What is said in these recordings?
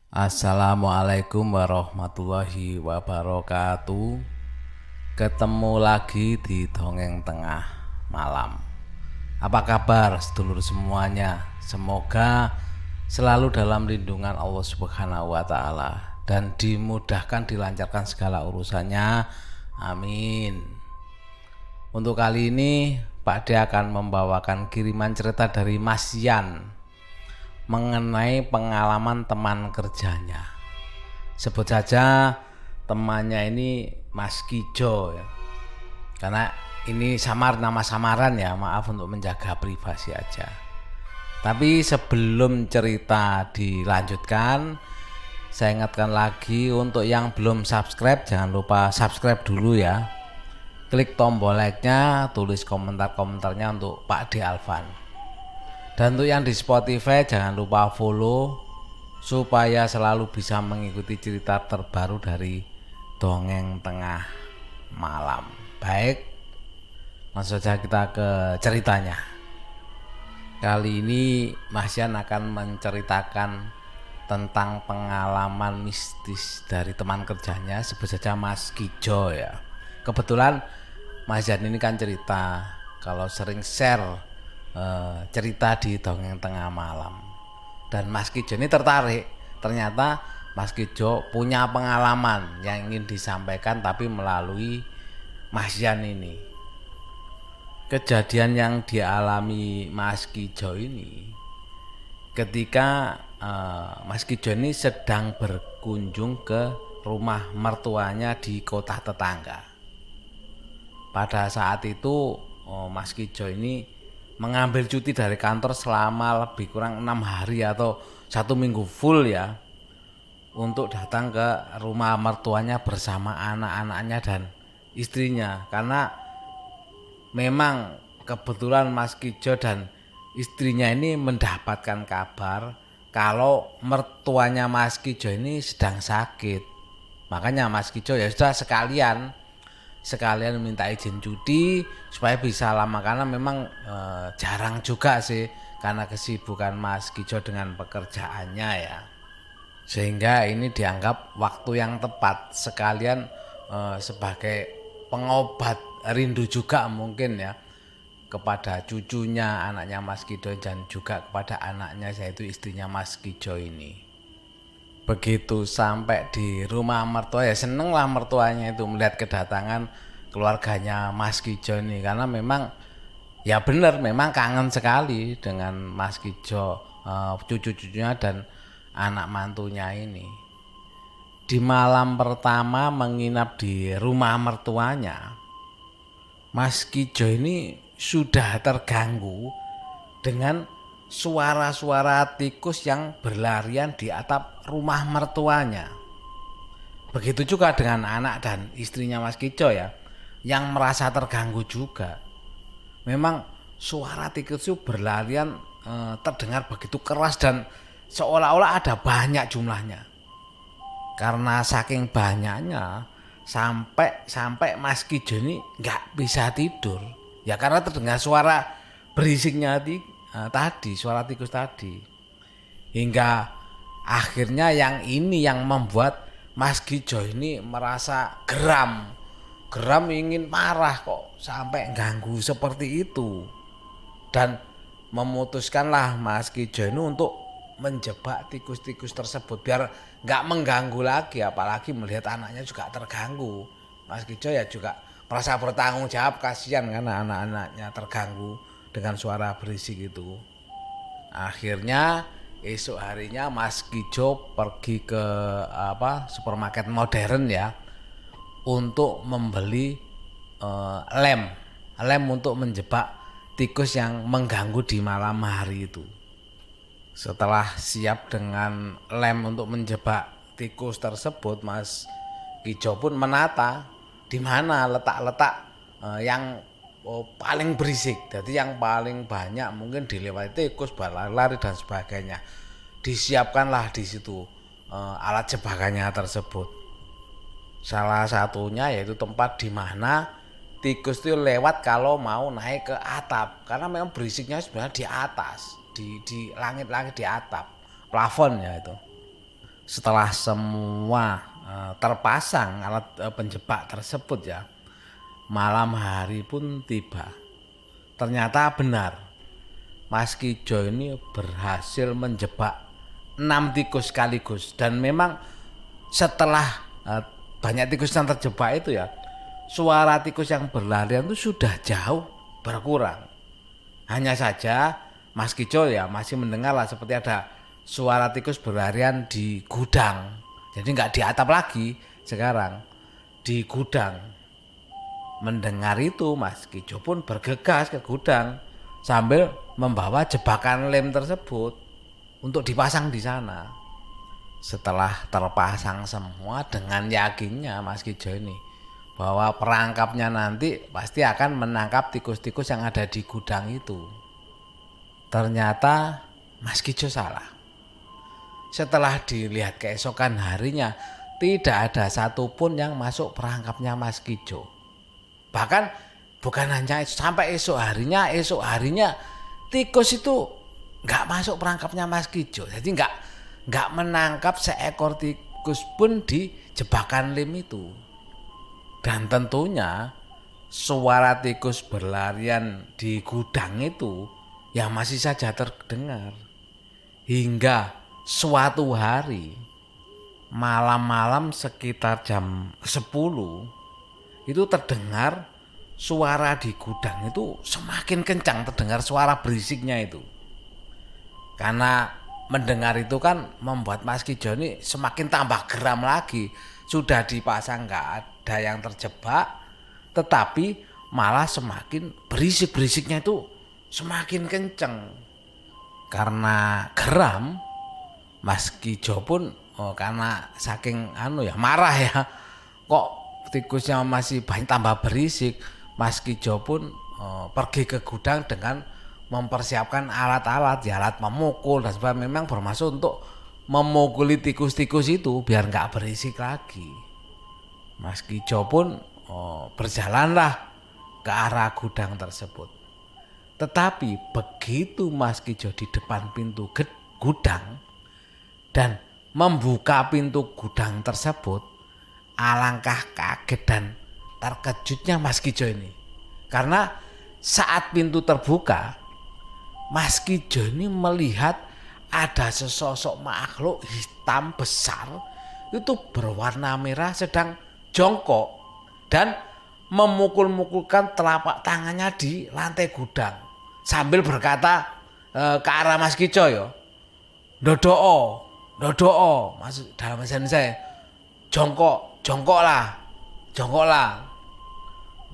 Assalamualaikum warahmatullahi wabarakatuh. Ketemu lagi di Dongeng Tengah Malam. Apa kabar sedulur semuanya? Semoga selalu dalam lindungan Allah Subhanahu wa taala dan dimudahkan, dilancarkan segala urusannya. Amin. Untuk kali ini Pak De akan membawakan kiriman cerita dari Mas Yan mengenai pengalaman teman kerjanya. Sebut saja temannya ini Mas Kijo ya. Karena ini nama samaran ya, maaf untuk menjaga privasi aja. Tapi sebelum cerita dilanjutkan, saya ingatkan lagi untuk yang belum subscribe, jangan lupa subscribe dulu ya. Klik tombol like-nya, tulis komentar-komentarnya untuk Pak De Alvan. Dan untuk yang di Spotify jangan lupa follow supaya selalu bisa mengikuti cerita terbaru dari Dongeng Tengah Malam. Baik, langsung saja kita ke ceritanya. Kali ini Mas Yan akan menceritakan tentang pengalaman mistis dari teman kerjanya, sebut saja Mas Kijo ya. Kebetulan Mas Yan ini kan cerita kalau sering share cerita di Dongeng Tengah Malam, dan Mas Kijo ini tertarik. Ternyata Mas Kijo punya pengalaman yang ingin disampaikan tapi melalui Mas Yan ini. Kejadian yang dialami Mas Kijo ini ketika Mas Kijo ini sedang berkunjung ke rumah mertuanya di kota tetangga. Pada saat itu Mas Kijo ini mengambil cuti dari kantor selama lebih kurang 6 hari atau 1 minggu full ya, untuk datang ke rumah mertuanya bersama anak-anaknya dan istrinya. Karena memang kebetulan Mas Kijo dan istrinya ini mendapatkan kabar kalau mertuanya Mas Kijo ini sedang sakit. Makanya Mas Kijo ya sudah sekalian minta izin cuti supaya bisa lama, karena memang jarang juga sih karena kesibukan Mas Kijo dengan pekerjaannya ya, sehingga ini dianggap waktu yang tepat sekalian sebagai pengobat rindu juga mungkin ya kepada cucunya, anaknya Mas Kijo, dan juga kepada anaknya yaitu istrinya Mas Kijo ini. Begitu sampai di rumah mertua ya seneng lah mertuanya itu melihat kedatangan keluarganya Mas Kijo ini, karena memang ya benar memang kangen sekali dengan Mas Kijo, cucu-cucunya dan anak mantunya ini. Di malam pertama menginap di rumah mertuanya, Mas Kijo ini sudah terganggu dengan suara-suara tikus yang berlarian di atap rumah mertuanya. Begitu juga dengan anak dan istrinya Mas Kijo ya, yang merasa terganggu juga. Memang suara tikus itu berlarian terdengar begitu keras dan seolah-olah ada banyak jumlahnya. Karena saking banyaknya sampai Mas Kijo ini nggak bisa tidur ya, karena terdengar suara berisiknya tadi, suara tikus tadi. Hingga akhirnya yang membuat Mas Kijo ini merasa geram ingin marah kok sampai ganggu seperti itu, dan memutuskanlah Mas Kijo ini untuk menjebak tikus-tikus tersebut biar nggak mengganggu lagi, apalagi melihat anaknya juga terganggu. Mas Kijo ya juga merasa bertanggung jawab, kasihan karena anak-anaknya terganggu dengan suara berisik itu. Akhirnya esok harinya Mas Kijo pergi ke supermarket modern ya untuk membeli lem untuk menjebak tikus yang mengganggu di malam hari itu. Setelah siap dengan lem untuk menjebak tikus tersebut, Mas Kijo pun menata di mana letak-letak yang paling berisik, jadi yang paling banyak mungkin dilewati tikus, berlari dan sebagainya. Disiapkanlah di situ alat jebakannya tersebut. Salah satunya yaitu tempat di mana tikus itu lewat kalau mau naik ke atap, karena memang berisiknya sebenarnya di atas, di langit-langit di atap plafon ya itu. Setelah semua terpasang alat penjebak tersebut ya, malam hari pun tiba. Ternyata benar, Mas Kijo ini berhasil menjebak 6 tikus sekaligus. Dan memang setelah banyak tikus yang terjebak itu ya, suara tikus yang berlarian itu sudah jauh berkurang. Hanya saja Mas Kijo ya masih mendengar lah seperti ada suara tikus berlarian di gudang. Jadi nggak di atap lagi sekarang, di gudang. Mendengar itu Mas Kijo pun bergegas ke gudang sambil membawa jebakan lem tersebut untuk dipasang di sana. Setelah terpasang semua, dengan yakinnya Mas Kijo ini bahwa perangkapnya nanti pasti akan menangkap tikus-tikus yang ada di gudang itu. Ternyata Mas Kijo salah. Setelah dilihat keesokan harinya, tidak ada satupun yang masuk perangkapnya Mas Kijo. Bahkan bukan hanya itu, sampai esok harinya tikus itu nggak masuk perangkapnya Mas Kijo. Jadi nggak menangkap seekor tikus pun di jebakan lem itu. Dan tentunya suara tikus berlarian di gudang itu yang masih saja terdengar. Hingga suatu hari malam-malam sekitar jam 10 itu terdengar suara di gudang itu semakin kencang, terdengar suara berisiknya itu. Karena mendengar itu kan membuat Mas Kijo ini semakin tambah geram lagi. Sudah dipasang nggak ada yang terjebak, tetapi malah semakin berisik-berisiknya itu semakin kencang. Karena geram, Mas Kijo pun karena saking marah ya, kok tikusnya masih banyak tambah berisik. Mas Kijo pun pergi ke gudang dengan mempersiapkan alat-alat, ya alat memukul dan sebagainya, memang bermaksud untuk memukuli tikus-tikus itu biar nggak berisik lagi. Mas Kijo pun berjalanlah ke arah gudang tersebut. Tetapi begitu Mas Kijo di depan pintu gudang dan membuka pintu gudang tersebut, alangkah kaget dan terkejutnya Mas Kijo ini. Karena saat pintu terbuka, Mas Kijo ini melihat ada sesosok makhluk hitam besar itu berwarna merah sedang jongkok dan memukul-mukulkan telapak tangannya di lantai gudang sambil berkata ke arah Mas Kijo ya, Dodoo, maksud dalam bahasa Indonesia, jongkoklah.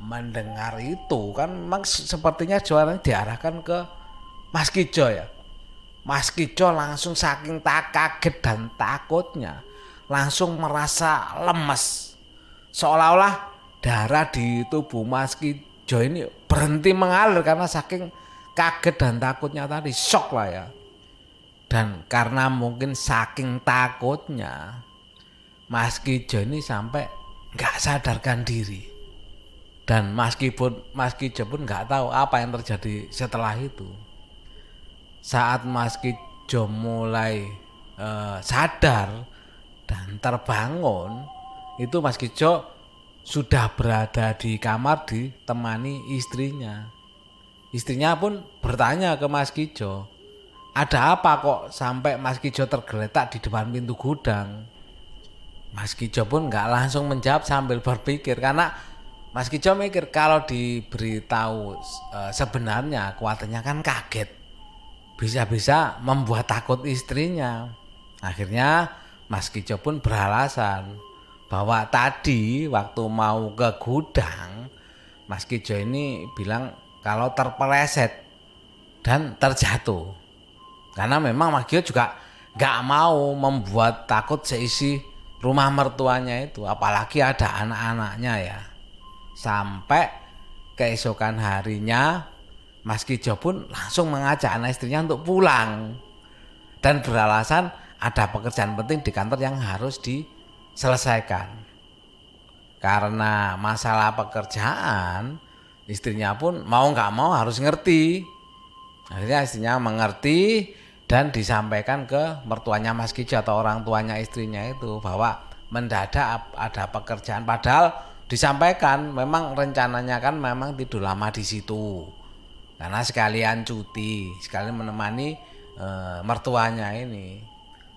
Mendengar itu kan memang sepertinya jualan diarahkan ke Mas Kijo ya. Mas Kijo langsung saking kaget dan takutnya langsung merasa lemes, seolah-olah darah di tubuh Mas Kijo ini berhenti mengalir karena saking kaget dan takutnya tadi, shock lah ya. Dan karena mungkin saking takutnya, Mas Kijo ini sampai nggak sadarkan diri. Dan Mas Kijo pun nggak tahu apa yang terjadi setelah itu. Saat Mas Kijo mulai sadar dan terbangun, itu Mas Kijo sudah berada di kamar ditemani istrinya. Istrinya pun bertanya ke Mas Kijo, ada apa kok sampai Mas Kijo tergeletak di depan pintu gudang? Mas Kijo pun nggak langsung menjawab sambil berpikir, karena Mas Kijo mikir kalau diberitahu sebenarnya khawatirnya kan kaget, bisa-bisa membuat takut istrinya. Akhirnya Mas Kijo pun beralasan bahwa tadi waktu mau ke gudang, Mas Kijo ini bilang kalau terpeleset dan terjatuh. Karena memang Mas Kijo juga gak mau membuat takut seisi rumah mertuanya itu, apalagi ada anak-anaknya ya. Sampai keesokan harinya Mas Kijo pun langsung mengajak anak istrinya untuk pulang dan beralasan ada pekerjaan penting di kantor yang harus diselesaikan. Karena masalah pekerjaan, istrinya pun mau gak mau harus ngerti. Akhirnya istrinya mengerti dan disampaikan ke mertuanya Mas Kijo atau orang tuanya istrinya itu bahwa mendadak ada pekerjaan, padahal disampaikan memang rencananya kan memang tidur lama di situ karena sekalian cuti, sekalian menemani mertuanya ini.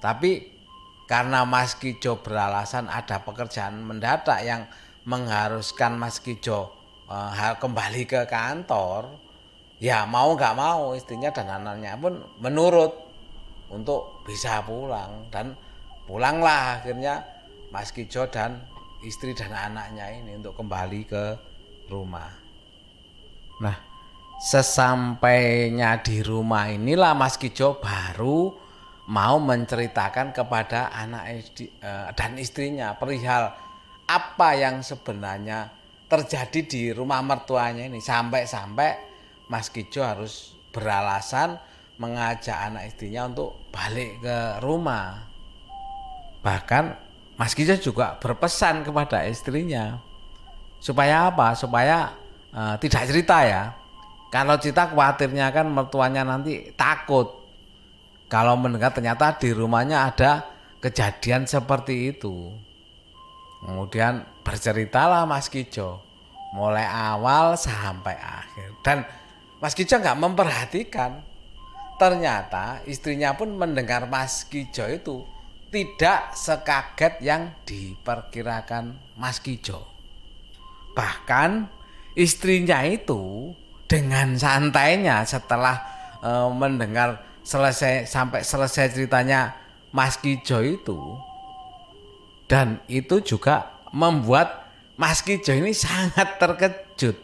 Tapi karena Mas Kijo beralasan ada pekerjaan mendadak yang mengharuskan Mas Kijo kembali ke kantor, ya mau nggak mau istrinya dan anaknya pun menurut untuk bisa pulang, dan pulanglah akhirnya Mas Kijo dan istri dan anaknya ini untuk kembali ke rumah. Nah, sesampainya di rumah inilah Mas Kijo baru mau menceritakan kepada anak dan istrinya perihal apa yang sebenarnya terjadi di rumah mertuanya ini, sampai-sampai Mas Kijo harus beralasan mengajak anak istrinya untuk balik ke rumah. Bahkan Mas Kijo juga berpesan kepada istrinya supaya apa? Supaya tidak cerita ya. Kalau cerita khawatirnya kan mertuanya nanti takut kalau mendengar ternyata di rumahnya ada kejadian seperti itu. Kemudian berceritalah Mas Kijo mulai awal sampai akhir, dan Mas Kijo nggak memperhatikan. Ternyata istrinya pun mendengar Mas Kijo itu tidak sekaget yang diperkirakan Mas Kijo. Bahkan istrinya itu dengan santainya setelah mendengar sampai selesai ceritanya Mas Kijo itu, dan itu juga membuat Mas Kijo ini sangat terkejut.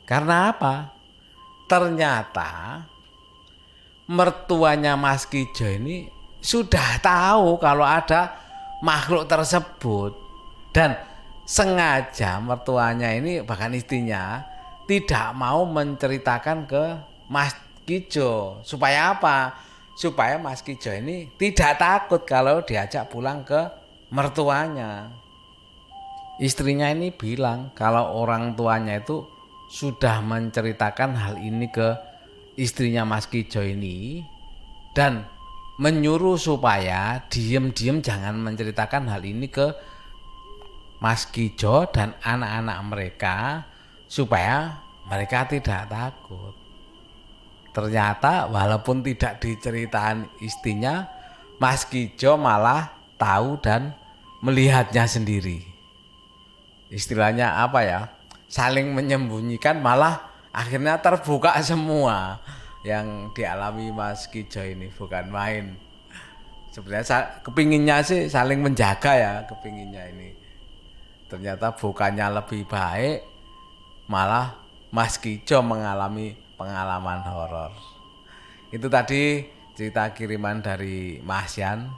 Karena apa? Ternyata mertuanya Mas Kijo ini sudah tahu kalau ada makhluk tersebut, dan sengaja mertuanya ini bahkan istrinya tidak mau menceritakan ke Mas Kijo. Supaya apa? Supaya Mas Kijo ini tidak takut kalau diajak pulang ke mertuanya. Istrinya ini bilang kalau orang tuanya itu sudah menceritakan hal ini ke istrinya Mas Kijo ini dan menyuruh supaya diem-diem jangan menceritakan hal ini ke Mas Kijo dan anak-anak mereka supaya mereka tidak takut. Ternyata walaupun tidak diceritakan istrinya, Mas Kijo malah tahu dan melihatnya sendiri. Istilahnya apa ya? Saling menyembunyikan, malah akhirnya terbuka semua yang dialami Mas Kijo ini, bukan main. Sebenarnya kepinginnya sih saling menjaga ya, kepinginnya ini. Ternyata bukannya lebih baik, malah Mas Kijo mengalami pengalaman horor. Itu tadi cerita kiriman dari Mas Yan.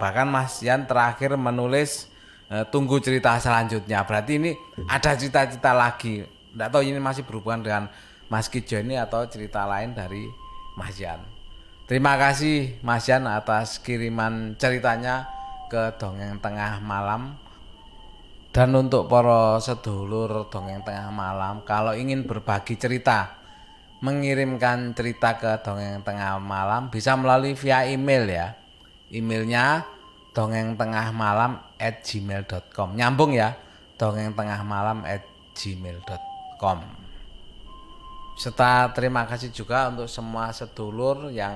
Bahkan Mas Yan terakhir menulis tunggu cerita selanjutnya. Berarti ini ada cerita-cerita lagi. Tidak tahu ini masih berhubungan dengan Mas Kijo ini atau cerita lain dari Mas Yan. Terima kasih Mas Yan atas kiriman ceritanya ke Dongeng Tengah Malam. Dan untuk para sedulur Dongeng Tengah Malam, kalau ingin berbagi cerita, mengirimkan cerita ke Dongeng Tengah Malam bisa melalui via email ya. Emailnya dongengtengahmalam@gmail.com. Nyambung ya, dongengtengahmalam@gmail.com. Serta terima kasih juga untuk semua sedulur yang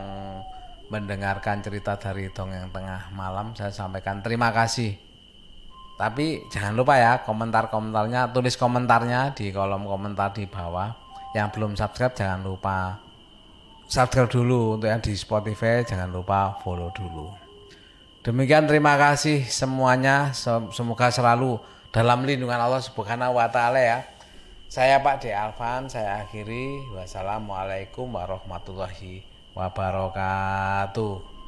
mendengarkan cerita dari Dongeng Tengah Malam. Saya sampaikan terima kasih. Tapi jangan lupa ya, komentar-komentarnya, tulis komentarnya di kolom komentar di bawah. Yang belum subscribe jangan lupa subscribe dulu. Untuk yang di Spotify jangan lupa follow dulu. Demikian, terima kasih semuanya. Semoga selalu dalam lindungan Allah Subhanahu wa Ta'ala ya. Saya Pak D. Alvan, saya akhiri. Wassalamualaikum warahmatullahi wabarakatuh.